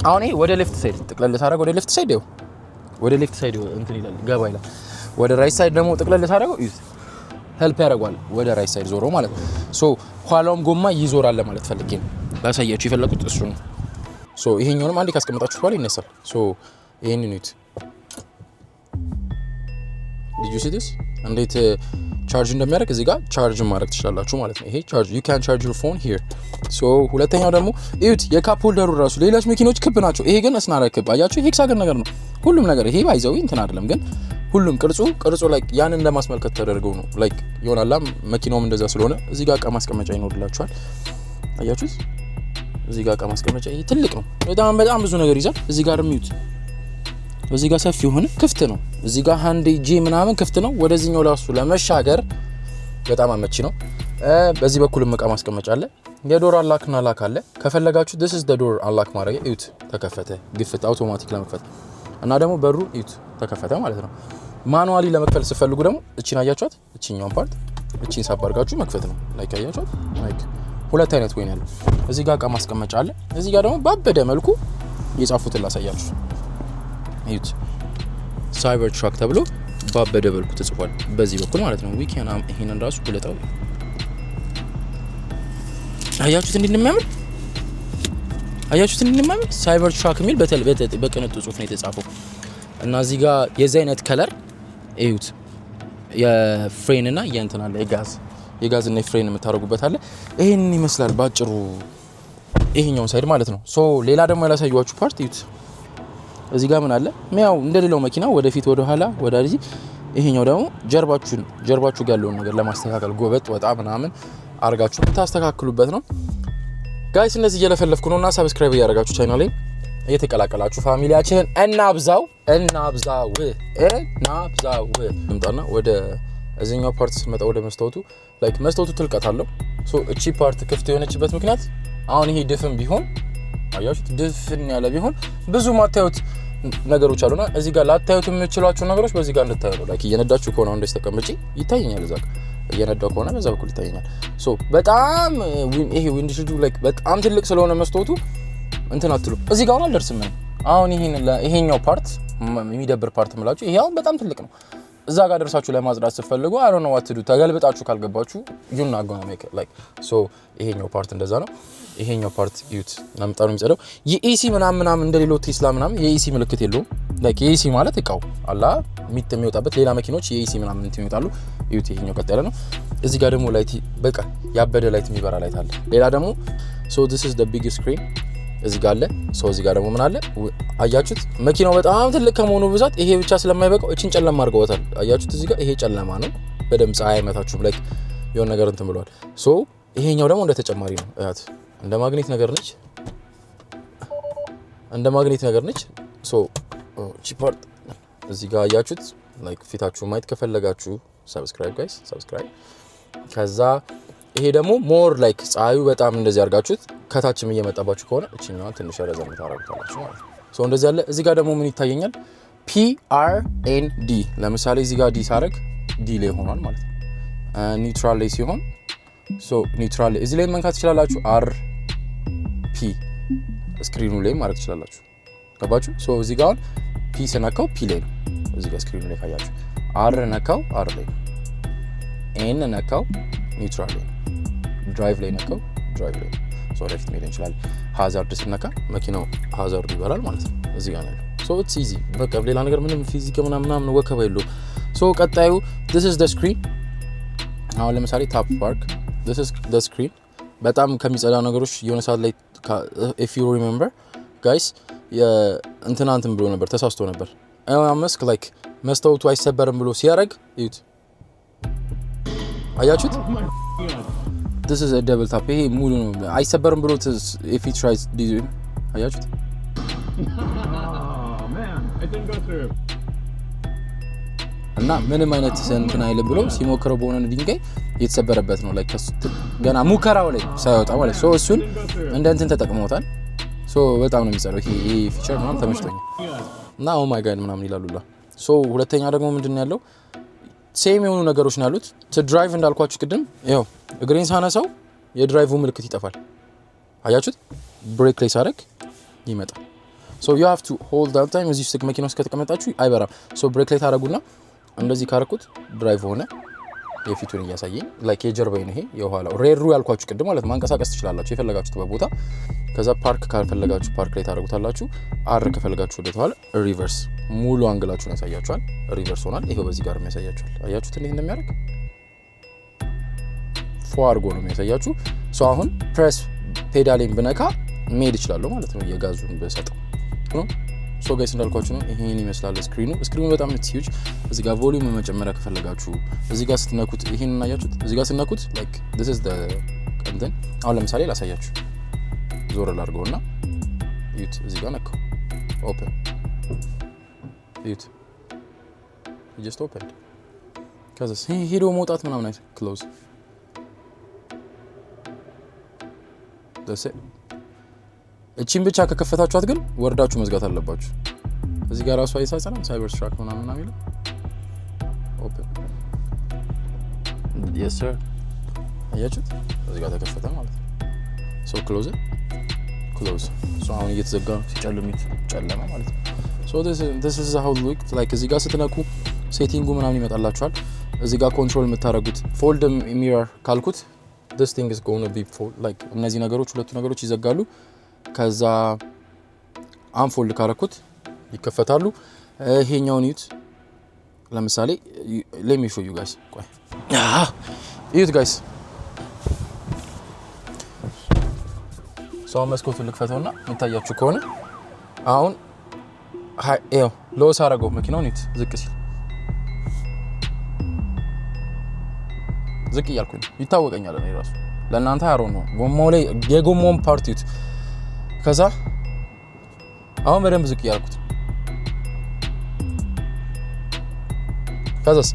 አሁን ይሄ ወደ ሌፍት ሳይድ ጥቅለል ሳደርገው ወደ ሌፍት ሳይድ እንትን ይላል፣ ገባ ይላል። ወደ ራይት ሳይድ ደግሞ ጥቅለል ሳደርገው እዩት፣ ሄልፕ ያደርገዋል ወደ ራይት ሳይድ ዞሮ ማለት ነው። ሶ ኋላውም ጎማ ይዞራል ለማለት ፈልጌ ነው ላሳያችሁ የፈለኩት እሱ ነው። ሶ ይሄኛውንም አንዴ ካስቀመጣችሁ በኋላ ይነሳል። ሶ ይሄንን እዩት። did you see this እንዴት ቻርጅ እንደሚያደርግ እዚህ ጋር ቻርጅ ማድረግ ትችላላችሁ ማለት ነው። ይሄ ቻርጅ you can charge your phone here። ሶ ሁለተኛው ደግሞ እዩት፣ የካፕ ሆልደሩ ራሱ ሌሎች መኪኖች ክብ ናቸው። ይሄ ግን እስናራ ክብ አያችሁ፣ ሄክሳገን ነገር ነው ሁሉም ነገር። ይሄ ባይዘው እንትን አይደለም ግን ሁሉም ቅርጹ ላይክ ያንን ለማስመልከት ተደርገው ነው። ላይክ ይሆናል መኪናውም እንደዛ ስለሆነ እዚህ ጋር እቃ ማስቀመጫ ይኖርላችኋል። አያችሁት? እዚህ ጋር እቃ ማስቀመጫ ይሄ ትልቅ ነው። በጣም ብዙ ነገር ይዛል። እዚህ ጋር እዩት፣ እዚህ ጋር ሰፊ ሆነ ክፍት ነው። እዚህ ጋር ሃንድ ጂ ምናምን ክፍት ነው። ወደዚህኛው ላሱ ለመሻገር በጣም አመቺ ነው። በዚህ በኩልም እቃ ማስቀመጫ አለ። የዶር አንላክና ላክ አለ። ከፈለጋችሁ this is the door unlock ማድረግ እዩት፣ ተከፈተ። ግፍት አውቶማቲክ ለመክፈት እና ደግሞ በሩ እዩት ተከፈተ ማለት ነው። ማኑዋሊ ለመክፈል ሲፈልጉ ደግሞ እቺን አያችኋት፣ እቺኛውን ፓርት እቺን ሳባርጋችሁ መክፈት ነው። ላይክ አያችኋት፣ ላይክ ሁለት አይነት ወይ ነው ያለው። እዚህ ጋር እቃ ማስቀመጫ አለ። እዚህ ጋር ደግሞ ባበደ መልኩ የጻፉትን ላሳያችሁ። እዩት፣ ሳይበር ትራክ ተብሎ ባበደ መልኩ ተጽፏል በዚህ በኩል ማለት ነው። ዊኬን ይሄንን ራሱ ሁለታው አያችሁት እንደሚያምር ሳይበር ትራክ የሚል በቅንጡ ጽሁፍ ነው የተጻፈው። እና እዚህ ጋር የዚህ አይነት ከለር እዩት፣ የፍሬን እና የእንትን አለ የጋዝ እና የፍሬን የምታደርጉበት አለ። ይሄን ይመስላል ባጭሩ ይሄኛው ሳይድ ማለት ነው። ሶ ሌላ ደግሞ ያላሳያችሁ ፓርት እዩት። እዚህ ጋር ምን አለ? ያው እንደሌላው መኪና ወደፊት ወደ ኋላ ወደዚህ። ይሄኛው ደግሞ ጀርባችሁ ጋር ያለውን ነገር ለማስተካከል ጎበጥ ወጣ ምናምን አርጋችሁ ታስተካክሉበት ነው። ጋይስ እንደዚህ እየለፈለፍኩ ነውና ሰብስክራይብ ያደርጋችሁ ቻናሌን እየተቀላቀላችሁ ፋሚሊያችንን እናብዛው። እንምጣና ወደ እዚህኛው ፓርት ስንመጣ ወደ መስታወቱ ላይክ መስታወቱ ትልቀት አለው። ሶ እቺ ፓርት ክፍት የሆነችበት ምክንያት አሁን ይሄ ድፍን ቢሆን አያችሁት፣ ድፍን ያለ ቢሆን ብዙ ማታዩት ነገሮች አሉና እዚህ ጋር ላታዩት የምትችሏቸው ነገሮች በዚህ ጋር እንድታዩ ነው። ላይክ እየነዳችሁ ከሆነ እንደዚህ ተቀምጪ ይታየኛል፣ እዛ ጋር እየነዳው ከሆነ በዛ በኩል ይታየኛል። ሶ በጣም ይሄ ዊንድሺልዱ ላይክ በጣም ትልቅ ስለሆነ መስታወቱ እንትን አትሉ። እዚህ ጋር አልደርስም። አሁን ይሄኛው ፓርት የሚደብር ፓርት ምላችሁ ይሄ አሁን በጣም ትልቅ ነው። እዛ ጋር ደርሳችሁ ለማጽዳት ስትፈልጉ I don't know what to do ተገልብጣችሁ ካልገባችሁ you're not gonna make it like so ይሄኛው ፓርት እንደዛ ነው። ይሄኛው ፓርት ዩት ለምጣኑ የሚጸዳው የኤሲ ምናምን እንደሌለው ቴስላ ምናምን የኤሲ ምልክት የለውም። like የኤሲ ማለት እቃው አላ የሚወጣበት ሌላ መኪኖች የኤሲ ምናምን ይወጣሉ። ዩት ይሄኛው ቀጥ ያለ ነው። እዚህ ጋር ደግሞ ላይት በቃ ያበደ ላይት የሚበራ ላይት አለ። ሌላ ደግሞ so this is the biggest screen እዚህ ጋር አለ። so እዚህ ጋር ደግሞ ምን አለ አያችሁት? መኪናው በጣም ትልቅ ከመሆኑ ብዛት ይሄ ብቻ ስለማይበቃው እቺን ጨለማ አድርገውታል። አያችሁት? እዚህ ጋር ይሄ ጨለማ ነው። በደም ፀሐይ አይመታችሁም like የሆነ ነገር እንትን ብሏል። so ይሄኛው ደግሞ እንደ ተጨማሪ ነው። አያት እንደ ማግኔት ነገር ነች። so እቺ ፓርት እዚህ ጋር አያችሁት? like ፊታችሁ ማየት ከፈለጋችሁ subscribe guys subscribe ከዛ ይሄ ደግሞ ሞር ላይክ ፀሐዩ በጣም እንደዚህ አርጋችሁት ከታችም እየመጣባችሁ ከሆነ እቺኛው ትንሽ ረዘም ታረጋግታላችሁ ማለት ነው። ሶ እንደዚህ ያለ እዚህ ጋር ደግሞ ምን ይታየኛል? PRND ለምሳሌ እዚህ ጋር ዲ ሳረግ ዲ ላይ ሆኗል ማለት ነው። ኒውትራል ላይ ሲሆን ሶ ኒውትራል እዚህ ላይ መንካት ትችላላችሁ። RP ስክሪኑ ላይ ማድረግ ትችላላችሁ። ገባችሁ? ሶ እዚህ ጋር P ስነካው P ላይ ነው። እዚህ ጋር ስክሪኑ ላይ ካያችሁ R ነካው R ላይ ነው። N ነካው ኒውትራል ላይ ነው። ድራይቭ ላይ ነካው ድራይቭ ላይ ነው። ሶ ለፊት መሄድ እንችላለን። ሃዛርድ ስነካ መኪናው ሃዛርድ ይበራል ማለት ነው። እዚህ ጋር ነው። ሶ ኢትስ ኢዚ በቃ ሌላ ነገር ምንም ፊዚክ ምናምን ወከባ የለውም። ሶ ቀጣዩ this is the screen አሁን ለምሳሌ ታፕ ፓርክ this is the screen በጣም ከሚጸዳ ነገሮች የሆነ ሰዓት ላይ if you remember guys እንትን ብሎ ነበር ተሳስቶ ነበር መስክ like መስታወቱ አይሰበርም ብሎ ሲያረግ እዩት። አያችሁት? this is a double tap ይሄ ሙሉ ነው አይሰበርም ብሎ if he tries this አያችሁት? man I didn't go through እና ምንም አይነት እንትን አይልም ብሎ ሲሞክረው በሆነ ድንጋይ የተሰበረበት ነው like ገና ሙከራው ላይ ሳይወጣ ማለት ሶ እሱን እንደ እንትን ተጠቅመውታል። ሶ በጣም ነው የሚጸረው ይሄ ፊቸር ምናምን ተመችቶኛል እና ኦ ማይ ጋድ ምናምን ይላሉላ። ሶ ሁለተኛ ደግሞ ምንድነው ያለው ሴም የሆኑ ነገሮች ነው ያሉት። ቱ ድራይቭ እንዳልኳችሁ ቅድም ይሄው እግሬን ሳነሳው የድራይቭ ምልክት ይጠፋል። አያችሁት? ብሬክ ላይ ሳረግ ይመጣል። ሶ you have to hold that time እዚህ ውስጥ መኪና ውስጥ ከተቀመጣችሁ አይበራም። ሶ ብሬክ ላይ ታረጉና እንደዚህ ካረኩት ድራይቭ ሆነ። የፊቱን እያሳየኝ ላይክ የጀርባዬን ይሄ የኋላው ሬሩ ያልኳችሁ ቅድም ማለት ማንቀሳቀስ ትችላላችሁ የፈለጋችሁት በቦታ። ከዛ ፓርክ ካልፈለጋችሁ ፓርክ ላይ ታረጉታላችሁ። አር ከፈለጋችሁ ወደ ኋላ ሪቨርስ ሙሉ አንግላችሁን ያሳያችኋል። ሪቨርስ ሆናል። ይሄው በዚህ ጋር የሚያሳያችኋል። አያችሁት እንዴት እንደሚያደርግ ፎርጎ ነው የሚያሳያችሁ። ሶ አሁን ፕሬስ ፔዳሌን ብነካ መሄድ ይችላልው ማለት ነው የጋዙን በሰጠው ነው። ሶ ጋይስ እንዳልኳችሁ ነው ይሄን ይመስላል ስክሪኑ በጣም ሂውጅ። እዚህ ጋር ቮሊዩም መጨመሪያ ከፈለጋችሁ እዚህ ጋር ስትነኩት ይሄን እናያችሁት። እዚህ ጋር ስትነኩት ላይክ this is the content አሁን ለምሳሌ ላሳያችሁ ዞር ላድርገውና ዩት እዚህ ጋር ነካው ኦፕን ዩት just opened ከዛ ሄዶ መውጣት ምናምን አይደል ክሎዝ that's it። እቺን ብቻ ከከፈታችኋት ግን ወርዳችሁ መዝጋት አለባችሁ። እዚህ ጋር ራሱ አይሳሰናም ሳይበር ትራክ ምናምን አሚል ኦፕን yes sir አያችሁት እዚህ ጋር ተከፈተ ማለት ነው። ሶ ክሎዝ ሶ አሁን እየተዘጋ ሲጨልም ጨለማ ማለት ነው። ሶ this is how look like እዚህ ጋር ስትነኩ ሴቲንጉ ምናምን ይመጣላችኋል። እዚህ ጋር ኮንትሮል የምታረጉት ፎልድ ሚረር ካልኩት this thing is going to be fold like እነዚህ ነገሮች ሁለቱ ነገሮች ይዘጋሉ። ከዛ አንፎልድ ካረኩት ይከፈታሉ። ይሄኛውን ዩት ለምሳሌ let me show you guys ቆይ ዩት guys ሶ መስኮቱን ልክፈተውና የሚታያችሁ ከሆነ አሁን ይሄው ሎስ አረገው መኪናውን ዩት ዝቅ ሲል ዝቅ እያልኩኝ ይታወቀኛል እኔ ራሱ ለእናንተ አሮን ነው ጎማው ላይ የጎማውን ፓርት ዩት ከዛ አሁን በደንብ ዝቅ ያልኩት ከዛስ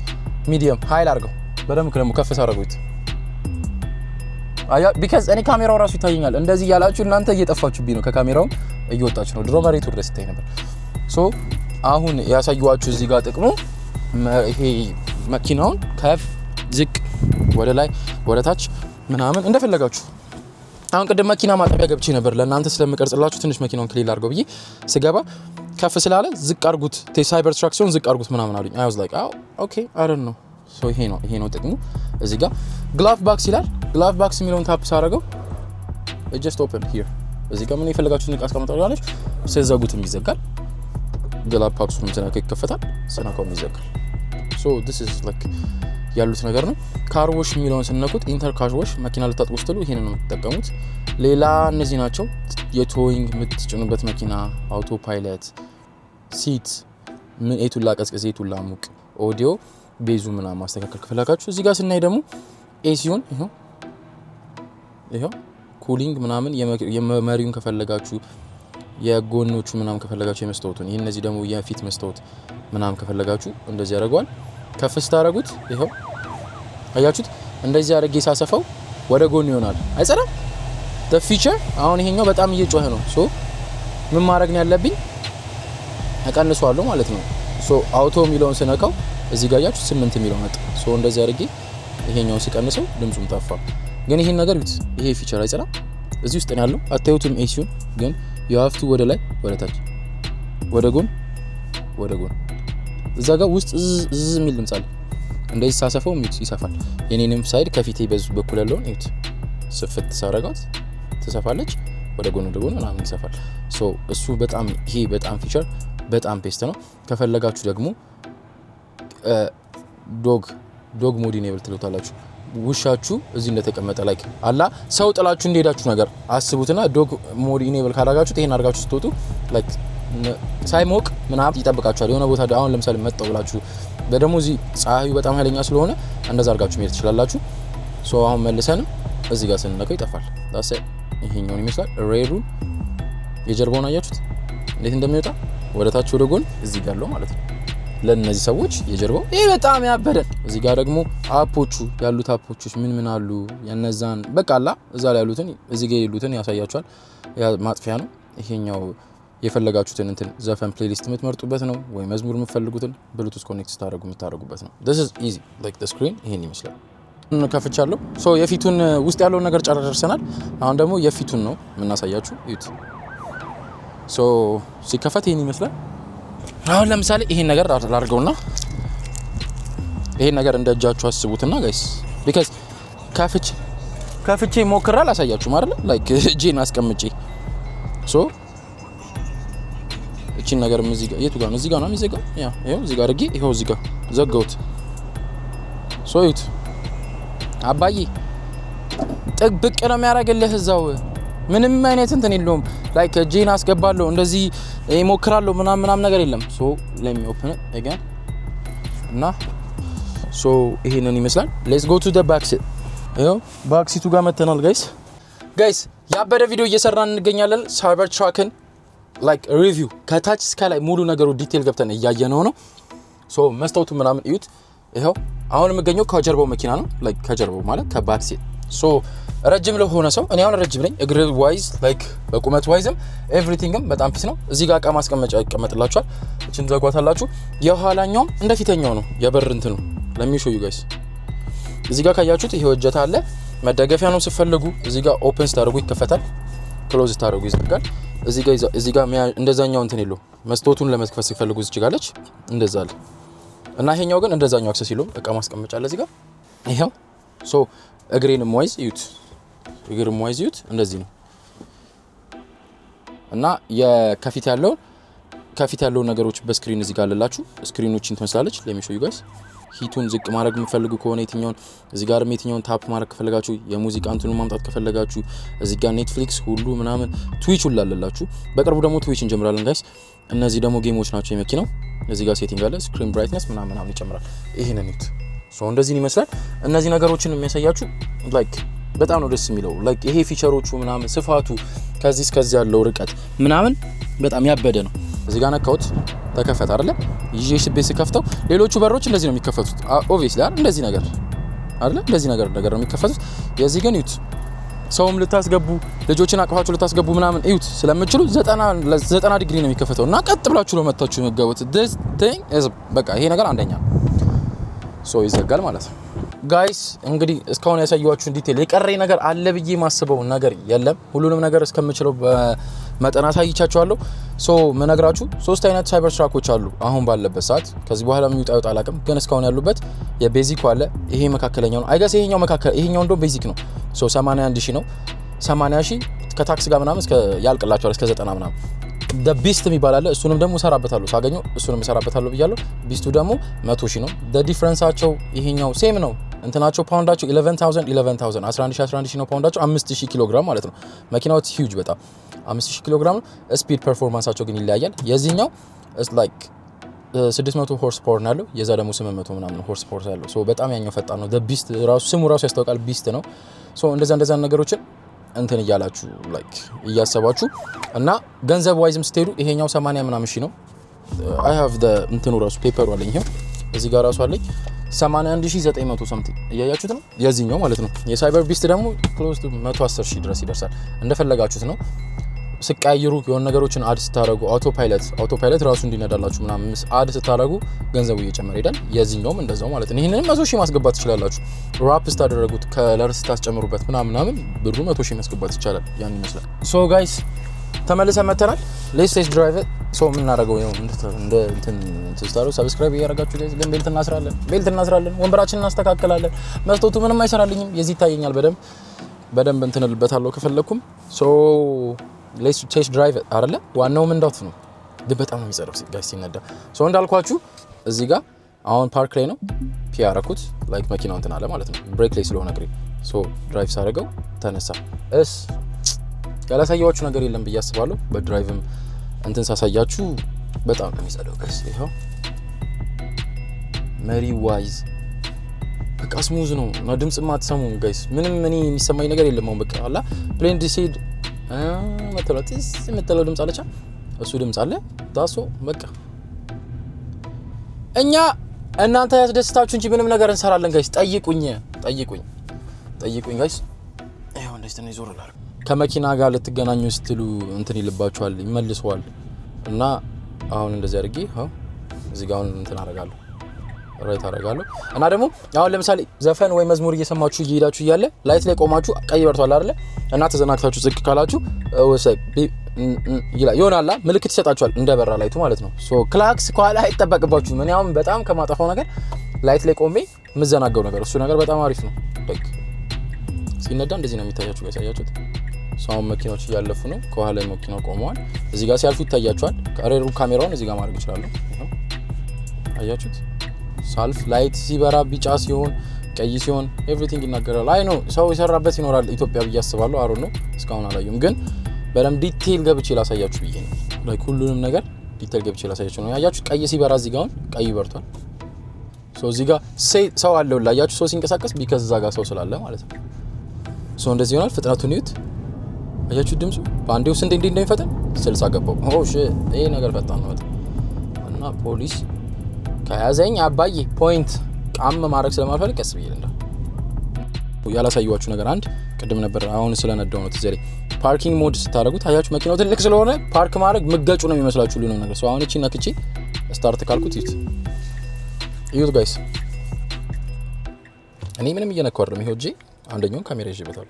ሚዲየም ሃይል አድርገው በደንብ ደግሞ ከፍ ሳደርጉት አያ because እኔ ካሜራው ራሱ ይታየኛል። እንደዚህ ያላችሁ እናንተ እየጠፋችሁብኝ ነው ከካሜራው እየወጣችሁ ነው። ድሮ መሬቱ ድረስ ይታይ ነበር። ሶ አሁን ያሳየዋችሁ እዚህ ጋር ጥቅሙ ይሄ መኪናውን ከፍ ዝቅ ወደ ላይ ወደ ታች ምናምን እንደፈለጋችሁ አሁን ቅድም መኪና ማጠቢያ ገብቼ ነበር ለእናንተ ስለምቀርጽላችሁ ትንሽ መኪናውን ክሊል አድርገው ብዬ ስገባ ከፍ ስላለ ዝቅ አድርጉት ሳይበር ትራክ ሲሆን ዝቅ አድርጉት ምናምን አሉኝ I was like oh okay I don't know so ይሄ ነው ጥቅሙ እዚህ ጋር ግላቭ ባክስ ይላል ግላቭ ባክስ የሚለውን ታፕ ሳደርገው it just open here እዚህ ጋር ምን የፈለጋችሁትን ዕቃ አስቀምጣላችሁ ሲዘጉትም ይዘጋል ግላቭ ባክሱንም ስነካው ይከፈታል ስነካው ይዘጋል so this is like ያሉት ነገር ነው ካር ዋሽ የሚለውን ስነኩት ኢንተር ካር ዋሽ መኪና ልታጥቡ ስትሉ ይሄንን ነው የምትጠቀሙት ሌላ እነዚህ ናቸው የቶይንግ የምትጭኑበት መኪና አውቶ ፓይለት ሲት ምን ኤቱላ ቀዝቀዝ ኤቱላ ሙቅ ኦዲዮ ቤዙ ምናምን ማስተካከል ከፈለጋችሁ እዚህ ጋር ስናይ ደግሞ ኤሲውን ይሄው ኩሊንግ ምናምን የመሪውን ከፈለጋችሁ የጎኖቹ ምናምን ከፈለጋችሁ የመስታወቱን ይሄ እነዚህ ደግሞ የፊት መስታወት ምናምን ከፈለጋችሁ እንደዚህ ያደርጋል ከፍስ ታረጉት ይሄው አያችሁት እንደዚህ አድርጌ ሳሰፈው ወደ ጎን ይሆናል አይጸዳም the feature አሁን ይሄኛው በጣም እየጮኸ ነው ሶ ምን ማድረግ ነው ያለብኝ አቀንሷለሁ ማለት ነው ሶ አውቶ ሚሊዮን ስነካው እዚህ ጋር ያያችሁ 8 ሚሊዮን መጣ ሶ እንደዚህ አድርጌ ይሄኛው ሲቀንሰው ድምጹም ጠፋ ግን ይሄን ነገር ቢት ይሄ ፊቸር አይጸዳም እዚህ ውስጥ ነው ያለው አታዩትም ኤሲውን ግን you have to ወደ ላይ ወደ ታች ወደ ጎን እዛ ጋር ውስጥ ዝዝ የሚል ድምጽ አለ እንደዚህ ሳሰፈው ሚት ይሰፋል የኔንም ሳይድ ከፊቴ በኩል ያለውን እዩት ስፍት ሳረጋት ትሰፋለች ወደ ጎን ምናምን ይሰፋል ሶ እሱ በጣም ይሄ በጣም ፊቸር በጣም ቤስት ነው ከፈለጋችሁ ደግሞ ዶግ ሞድ ኢኔብል ትሉታላችሁ ውሻችሁ እዚህ እንደተቀመጠ ላይክ አላ ሰው ጥላችሁ እንደሄዳችሁ ነገር አስቡትና ዶግ ሞድ ኢኔብል ካደረጋችሁት ይሄን አድርጋችሁ ስትወጡ ላይክ ሳይሞቅ ምናምን ይጠብቃችኋል የሆነ ቦታ አሁን ለምሳሌ መጣው ብላችሁ በደሞ እዚህ ፀሐዩ በጣም ኃይለኛ ስለሆነ እንደዛ አድርጋችሁ መሄድ ትችላላችሁ ሶ አሁን መልሰንም እዚህ ጋር ስንነካው ይጠፋል ዳስ ይሄኛው ይመስላል ሬሩ የጀርባውን አያችሁት እንዴት እንደሚወጣ ወደ ታች ወደ ጎን እዚህ ጋር ነው ማለት ነው ለነዚህ ሰዎች የጀርባው ይሄ በጣም ያበደ እዚህ ጋር ደግሞ አፖቹ ያሉት አፖቹስ ምን አሉ ያነዛን በቃላ እዛ ላይ ያሉትን እዚህ ጋር ያሉትን ያሳያችኋል ያ ማጥፊያ ነው ይሄኛው የፈለጋችሁትን እንትን ዘፈን ፕሌሊስት የምትመርጡበት ነው ወይ መዝሙር የምትፈልጉትን ብሉቱዝ ኮኔክት ታደርጉበት ነው this is easy like the screen ይሄን ይመስላል ከፍቻለሁ ሶ የፊቱን ውስጥ ያለውን ነገር ጨርሰናል አሁን ደግሞ የፊቱን ነው የምናሳያችሁ እዩት ሶ ሲከፈት ይሄን ይመስላል አሁን ለምሳሌ ይሄን ነገር አድርገውና ይሄን ነገር እንደጃችሁ አስቡትና ጋይስ because ከፍቼ ሞክራል አሳያችሁ ማለት ላይክ ጄን አስቀምጬ ሶ እቺን ነገር እዚህ ጋር የቱ ጋር ነው እዚህ ጋር ነው የሚዘጋው ያ ይሄው እዚህ ጋር አድርጌ ይሄው እዚህ ጋር ዘጋውት ሶ እዩት አባዬ ጥብቅ ነው የሚያደርግልህ እዛው ምንም አይነት እንትን የለውም ላይክ ጄን አስገባለሁ እንደዚህ እሞክራለሁ ምናምን ነገር የለም ሶ let me open it again እና ሶ ይሄንን ይመስላል let's go to the back seat ይሄው ባክ ሲቱ ጋር መተናል ጋይስ ያበደ ቪዲዮ እየሰራን እንገኛለን ሳይበር ትራክን like review ከታች እስከ ላይ ሙሉ ነገሩ ዲቴል ገብተን ያያየነው ነው ሶ መስታወቱ ምናምን እዩት ይሄው አሁን የምገኘው ከጀርባው መኪና ነው like ከጀርባው ማለት ከባክ ሲት ሶ ረጅም ለሆነ ሰው እኔ አሁን ረጅም ነኝ እግር ዋይዝ like በቁመት ዋይዝም ኤቭሪቲንግም በጣም ፒስ ነው እዚህ ጋር እቃ ማስቀመጫ ይቀመጥላችኋል እቺን ዘጓታላችሁ የኋላኛው እንደ ፊተኛው ነው የበር እንትኑ let me show you guys እዚህ ጋር ካያችሁት ይሄ ወጀታ አለ መደገፊያ ነው ሲፈልጉ እዚህ ጋር ኦፕን ስታደርጉ ይከፈታል ክሎዝ ስታደርጉ ይዘጋል እዚህ ጋር እንደዛኛው እንትን ይሉ መስታወቱን ለመክፈት ሲፈልጉ ዝጭጋለች እንደዛ አለ እና ይሄኛው ግን እንደዛኛው አክሰስ ይሉ እቃ ማስቀመጫ አለ እዚህ ጋር ይሄው ሶ እግሬንም ዋይዝ ዩት እንደዚህ ነው እና የከፊት ያለው ነገሮች በስክሪን እዚህ ጋር አለላችሁ ስክሪኖችን ትመስላለች let me show you guys ሂቱን ዝቅ ማድረግ የምትፈልጉ ከሆነ የትኛውን እዚህ ጋር የትኛውን ታፕ ማድረግ ከፈለጋችሁ የሙዚቃ እንትኑን ማምጣት ከፈለጋችሁ እዚህ ጋር ኔትፍሊክስ ሁሉ ምናምን ትዊች ሁሉ አለላችሁ በቅርቡ ደግሞ ትዊች እንጀምራለን ጋይስ እነዚህ ደግሞ ጌሞች ናቸው የመኪናው እዚህ ጋር ሴቲንግ አለ ስክሪን ብራይትነስ ምናምን ይጨምራል ይሄንን እዩት ሶ እንደዚህ ይመስላል እነዚህ ነገሮችን የሚያሳያችሁ ላይክ በጣም ነው ደስ የሚለው ላይክ ይሄ ፊቸሮቹ ምናምን ስፋቱ ከዚህ እስከዚህ ያለው ርቀት ምናምን በጣም ያበደ ነው እዚህ ጋር ነካውት ተከፈተ አይደለ ይዤ ስቤስ ከፍተው ሌሎቹ በሮች እንደዚህ ነው የሚከፈቱት ኦብቪየስሊ አይደል እንደዚህ ነገር አይደለ እንደዚህ ነገር ነው የሚከፈቱት የዚህ ግን እዩት ሰውም ልታስገቡ ልጆችን አቅፋችሁ ልታስገቡ ምናምን እዩት ስለምትችሉ 90 ዲግሪ ነው የሚከፈተው እና ቀጥ ብላችሁ ነው መታችሁ መጋወት this thing is በቃ ይሄ ነገር አንደኛ ሶ ይዘጋል ማለት ነው ጋይስ እንግዲህ እስካሁን ያሳየዋችሁን ዲቴል የቀረኝ ነገር አለ ብዬ ማስበው ነገር የለም ሁሉንም ነገር እስከምችለው በመጠን አሳይቻችኋለሁ ሶ መነግራችሁ ሶስት አይነት ሳይበር ትራኮች አሉ አሁን ባለበት ሰዓት ከዚህ በኋላ ምን ይውጣ አላውቅም ግን እስካሁን ያሉበት የቤዚክ አለ ይሄ መካከለኛው ነው አይጋስ ይሄኛው እንደው ቤዚክ ነው ሶ 81000 ነው 80000 ከታክስ ጋር ምናምን እስከ ያልቅላችኋል እስከ 90 ምናምን the beast የሚባል አለ እሱንም ደግሞ ሰራበታለሁ ሳገኘው እሱንም ሰራበታለሁ ብያለሁ ቢስቱ ደግሞ 100000 ነው the differenceአቸው ይሄኛው ሴም ነው እንትናቸው ፓውንዳቸው 11000 ነው ፓውንዳቸው 5000 ኪሎ ግራም ማለት ነው መኪናው ሂውጅ በጣም 5000 ኪሎ ግራም ነው ስፒድ ፐርፎርማንሳቸው ግን ይለያያል የዚህኛው is like 600 ሆርስ ፓወር ነው ያለው የዛ ደግሞ 800 ምናምን ሆርስ ፓወር ያለው ሶ በጣም ያኛው ፈጣን ነው the beast ራሱ ስሙ ራሱ ያስታውቃል ቢስት ነው ሶ እንደዛ ነገሮችን እንትን ይያላችሁ ላይክ እያሰባችሁ እና ገንዘብ ዋይዝም ስትሄዱ ይሄኛው 80 ምናምን ሺህ ነው I have the እንትኑ ራሱ ፔፐሩ አለኝ ይሄው እዚህ ጋር ራሱ አለኝ 81900 something እያያችሁት ነው የዚህኛው ማለት ነው የሳይበር ቢስት ደግሞ close to 110000 ድረስ ይደርሳል እንደፈለጋችሁት ነው ስቀያይሩ የሆነ ነገሮችን አድ ስታረጉ አውቶፓይለት ራሱ እንዲነዳላችሁ ምናምን አድ ስታረጉ ገንዘቡ እየጨመረ ይሄዳል የዚህኛውም እንደዛው ማለት ነው ይሄንንም 100000 ማስገባት ትችላላችሁ ራፕ ስታደረጉት ከለር ስታስጨምሩበት ምናምን ብሩ 100000 ማስገባት ይቻላል ያን ይመስላል ሶ ጋይስ ተመልሰን መተናል ሌትስ ቴስት ድራይቭ ሶ ምን እናደርገው ነው እንደ እንትን ስታሩ ሰብስክራይብ እያደረጋችሁ ጋይስ ግን ቤልት እናስራለን ወንበራችንን እናስተካክላለን መስቶቱ ምንም አይሰራልኝም የዚህ ይታየኛል በደንብ እንትንልበታለሁ ከፈለኩም ሶ ሌትስ ቴስት ድራይቭ አይደለ ዋናው ምንዳት ነው ግን በጣም ነው የሚጸረው ጋይስ ሲነዳ ሶ እንዳልኳችሁ እዚህ ጋር አሁን ፓርክ ላይ ነው ፒያራኩት ላይክ መኪናው እንትን አለ ማለት ነው ብሬክ ላይ ስለሆነ ግሪ ሶ ድራይቭ ሳደርገው ተነሳ ያላሳያችሁ ነገር የለም ብዬ አስባለሁ በድራይቭም እንትን ሳሳያችሁ በጣም ነው የሚጸደው ጋይስ ይሄው መሪ ዋይዝ በቃ ስሙዝ ነው እና ድምጽ ማትሰሙ ጋይስ ምንም እኔ የሚሰማኝ ነገር የለም አሁን በቃ አላ ፕሌን ዲሲድ መተላጢስ መተለው ድምጽ አለቻ እሱ ድምጽ አለ ዳሶ በቃ እኛ እናንተ ያስደስታችሁ እንጂ ምንም ነገር እንሰራለን ጋይስ ጠይቁኝ ጋይስ ይሄው እንደዚህ ነው ይዞርላል ከመኪና ጋር ልትገናኙ ስትሉ እንትን ይልባችኋል ይመልሰዋል እና አሁን እንደዚህ አድርጌ እዚህ ጋር እንትን አደርጋለሁ ራይት አደርጋለሁ እና ደግሞ አሁን ለምሳሌ ዘፈን ወይ መዝሙር እየሰማችሁ እየሄዳችሁ እያለ ላይት ላይ ቆማችሁ ቀይ በርቷል አይደል እና ተዘናክታችሁ ዝቅ ካላችሁ ወሰይ ይሆናል ምልክት ይሰጣችኋል እንደበራ ላይቱ ማለት ነው ሶ ክላክስ ኳላ አይተበቅባችሁ ምን ያውም በጣም ከማጠፋው ነገር ላይት ላይ ቆሜ ምዘናጋው ነገር እሱ ነገር በጣም አሪፍ ነው ላይክ ሲነዳ እንደዚህ ነው የሚታያችሁ ያሳያችሁት ሶ መኪናዎች እያለፉ ነው ከኋላ መኪናው ቆመዋል እዚህ ጋር ሲያልፉ ይታያችኋል ከሬሩ ካሜራውን እዚህ ጋር ማድረግ ይችላል አያችሁት ሳልፍ ላይት ሲበራ ቢጫ ሲሆን ቀይ ሲሆን ኤቭሪቲንግ ይናገራል አይ ኖ ሰው ይሰራበት ይኖራል ኢትዮጵያ ብዬ አስባለሁ አሩ ነው እስካሁን አላየሁም ግን በደም ዲቴል ገብቼ ላሳያችሁ ብዬ ነው ላይክ ሁሉንም ነገር ዲቴል ገብቼ ላሳያችሁ ነው ያያችሁ ቀይ ሲበራ እዚህ ጋር ቀይ በርቷል ሶ እዚህ ጋር ሰው አለው ላያችሁ ሰው ሲንቀሳቀስ ቢከዛ እዛ ጋር ሰው ስላለ ማለት ነው ሶ እንደዚህ ይሆናል ፍጥነቱን ይዩት አያችሁ ድምጹ ባንዴው ስንት እንደሚፈጠን 60 ገባው ኦሽ ይሄ ነገር ፈጣን ነው እና ፖሊስ ከያዘኝ አባዬ ፖይንት ቃም ማድረግ ስለማልፈልግ ቀስ ብዬ እንዳ ያላሳየዋችሁ ነገር አንድ ቅድም ነበር አሁን ስለነዳው ነው ትዘሪ ፓርኪንግ ሞድ ስታደርጉት አያችሁ መኪናው ትልቅ ስለሆነ ፓርክ ማድረግ መገጩ ነው የሚመስላችሁ ሁሉ ነገር ሶ አሁን እቺ ነክቺ ስታርት ካልኩት ይዩት ጋይስ እኔ ምንም እየነካው አይደለም ይሄው እጂ አንደኛውን ካሜራ ይዤበታል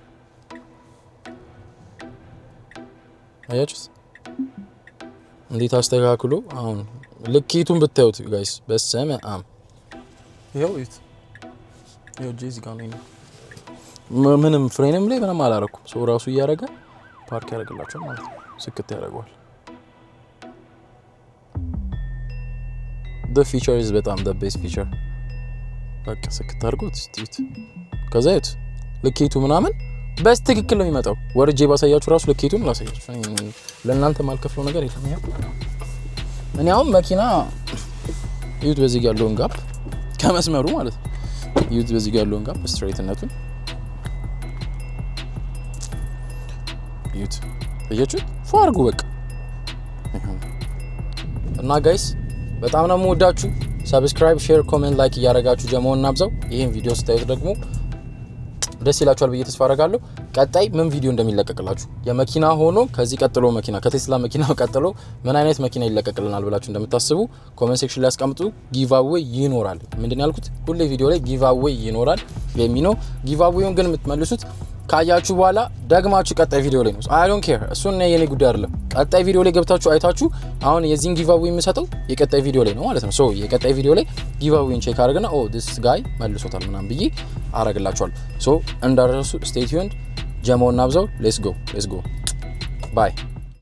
አያችሁስ እንዴት አስተካክሎ አሁን ልኬቱን ብታዩት ጋይስ በሰመ ይሄው ጄዚ ጋር ነው ምንም ፍሬንም ላይ ምንም አላረኩም ሶ ራሱ እያረጋ ፓርክ ያደርግላችሁ ማለት ነው ስክት ያደርጋል the feature is በጣም the best feature በቃ ስክት አድርጎት ስትሪት ከዛይት ልኬቱ ምናምን በስትክክል ነው የሚመጣው ወርጄ ባሳያችሁ ራሱ ልኬቱን ላሳያችሁ ለእናንተ ማልከፍለው ነገር የለም ይሄ እኔ አሁን መኪና ዩት በዚህ ጋር ያለውን ጋፕ ከመስመሩ ማለት ነው ዩት በዚህ ጋር ያለውን ጋፕ ስትሬትነቱን ዩት እየቹ ፎርጉ በቃ እና ጋይስ በጣም ነው የምወዳችሁ ሰብስክራይብ ሼር ኮሜንት ላይክ እያደረጋችሁ ጀመውን እናብዛው ይሄን ቪዲዮ ስታዩት ደግሞ ደስ ይላችኋል ብዬ ተስፋ አደርጋለሁ ቀጣይ ምን ቪዲዮ እንደሚለቀቅላችሁ የመኪና ሆኖ ከዚህ ቀጥሎ መኪና ከቴስላ መኪና ቀጥሎ ምን አይነት መኪና ይለቀቅልናል ብላችሁ እንደምታስቡ ኮሜንት ሴክሽን ላይ አስቀምጡ ጊቭ አዌይ ይኖራል ምንድነው ያልኩት ሁሌ ቪዲዮ ላይ ጊቭ አዌይ ይኖራል የሚኖ ጊቭ አዌይን ግን የምትመልሱት ካያችሁ በኋላ ደግማችሁ ቀጣይ ቪዲዮ ላይ ነው I don't care እሱን የኔ ጉዳይ አይደለም ቀጣይ ቪዲዮ ላይ ገብታችሁ አይታችሁ አሁን የዚህን ጊቫዌይ የምሰጠው የቀጣይ ቪዲዮ ላይ ነው ማለት ነው ሶ የቀጣይ ቪዲዮ ላይ ጊቫዌይን ቼክ አድርገና this guy መልሶታል ምናምን ብዬ አረጋግላችኋለሁ ሶ እንዳረሱ stay tuned ጀማውና አብዛው let's go bye